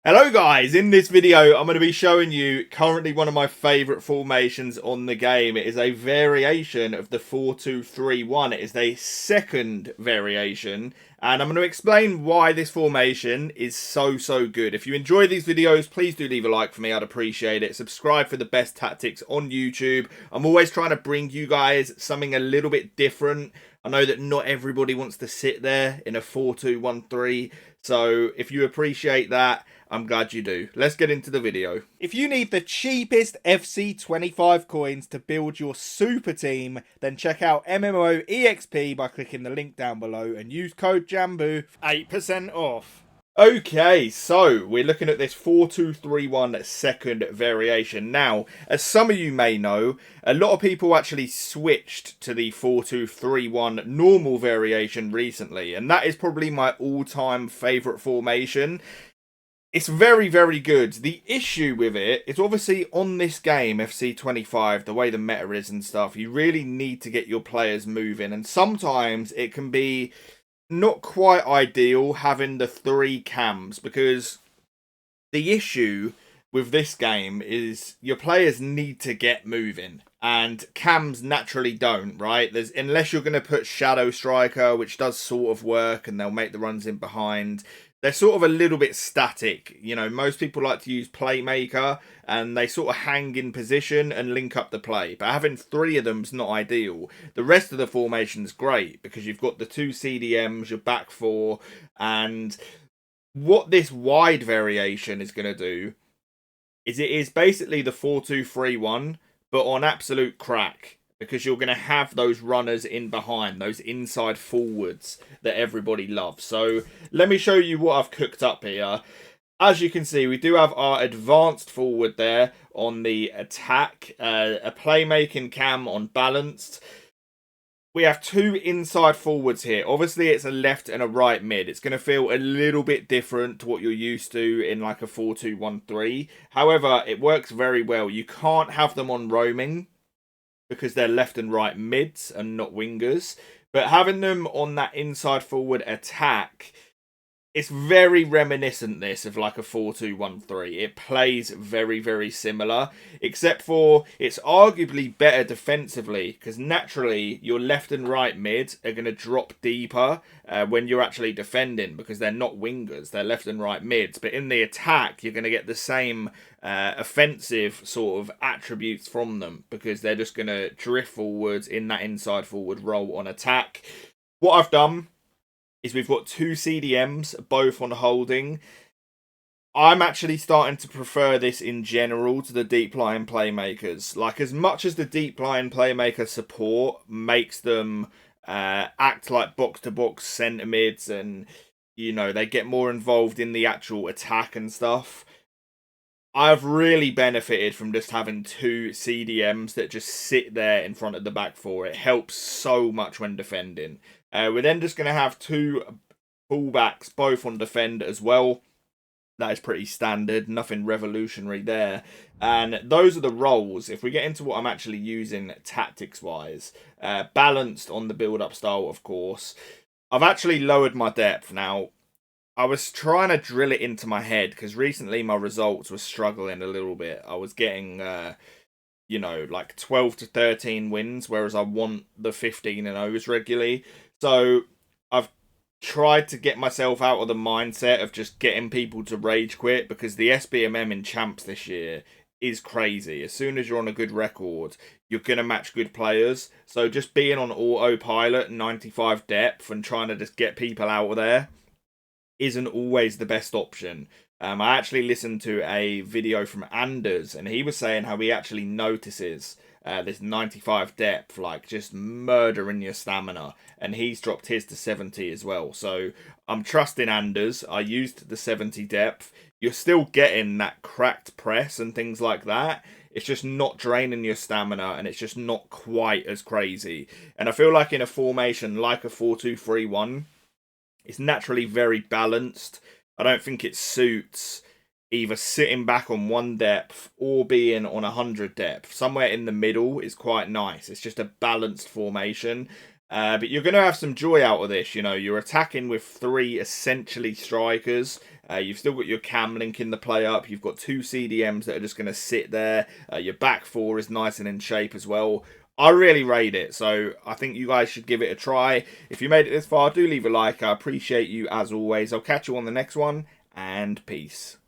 Hello guys, in this video I'm going to be showing you currently one of my favourite formations on the game. It is a variation of the 4-2-3-1. It is the second variation and I'm going to explain why this formation is so good. If you enjoy these videos, please do leave a like for me, I'd appreciate it. Subscribe for the best tactics on YouTube. I'm always trying to bring you guys something a little bit different. I know that not everybody wants to sit there in a 4-2-1-3, so if you appreciate that, I'm glad you do. Let's get into the video. If you need the cheapest FC25 coins to build your super team, then check out MMOEXP by clicking the link down below and use code JambooUK for 8% off. Okay, so we're looking at this 4-2-3-1 second variation. Now, as some of you may know, a lot of people actually switched to the 4-2-3-1 normal variation recently, and that is probably my all-time favourite formation. It's very good. The issue with it is obviously on this game, FC25, the way the meta is and stuff, you really need to get your players moving, and sometimes it can be not quite ideal having the three cams, because the issue with this game is your players need to get moving and cams naturally don't, right? Unless you're going to put Shadow Striker, which does sort of work and they'll make the runs in behind, they're sort of a little bit static. You know, most people like to use Playmaker and they sort of hang in position and link up the play. But having three of them is not ideal. The rest of the formation's great because you've got the two CDMs, your back four, and what this wide variation is going to do is it is basically the 4-2-3-1, but on absolute crack. Because you're going to have those runners in behind, those inside forwards that everybody loves. So let me show you what I've cooked up here. As you can see, we do have our advanced forward there on the attack. A playmaking cam on balanced. We have two inside forwards here. Obviously, it's a left and a right mid. It's going to feel a little bit different to what you're used to in like a 4-2-1-3. However, it works very well. You can't have them on roaming, because they're left and right mids and not wingers. But having them on that inside forward attack, it's very reminiscent, this, of like a 4-2-1-3. It plays very similar, except for it's arguably better defensively, because naturally your left and right mid are going to drop deeper when you're actually defending, because they're not wingers, they're left and right mids. But in the attack, you're going to get the same offensive sort of attributes from them, because they're just going to drift forwards in that inside forward role on attack. What I've done is we've got two CDMs, both on holding. I'm actually starting to prefer this in general to the deep line playmakers. Like, as much as the deep line playmaker support makes them act like box-to-box centre mids, and, you know, they get more involved in the actual attack and stuff, I've really benefited from just having two CDMs that just sit there in front of the back four. It helps so much when defending. We're then just going to have two fullbacks, both on defend as well. That is pretty standard, nothing revolutionary there. And those are the roles. If we get into what I'm actually using tactics-wise, balanced on the build-up style, of course. I've actually lowered my depth. Now, I was trying to drill it into my head, because recently my results were struggling a little bit. I was getting, you know, like 12 to 13 wins, whereas I want the 15 and O's regularly. So I've tried to get myself out of the mindset of just getting people to rage quit, because the SBMM in champs this year is crazy. As soon as you're on a good record, you're going to match good players. So just being on autopilot, 95 depth, and trying to just get people out of there isn't always the best option. I actually listened to a video from Anders, and he was saying how he actually notices this 95 depth, like, just murdering your stamina, and he's dropped his to 70 as well. So I'm trusting Anders. I used the 70 depth. You're still getting that cracked press and things like that. It's just not draining your stamina, and it's just not quite as crazy. And I feel like in a formation like a 4-2-3-1, it's naturally very balanced. I don't think it suits either sitting back on one depth or being on 100 depth. Somewhere in the middle is quite nice. It's just a balanced formation. But you're going to have some joy out of this. You know, you're attacking with 3 essentially strikers. You've still got your cam linking the play up. You've got 2 CDMs that are just going to sit there. Your back 4 is nice and in shape as well. I really rate it, so I think you guys should give it a try. If you made it this far, do leave a like. I appreciate you as always. I'll catch you on the next one, and peace.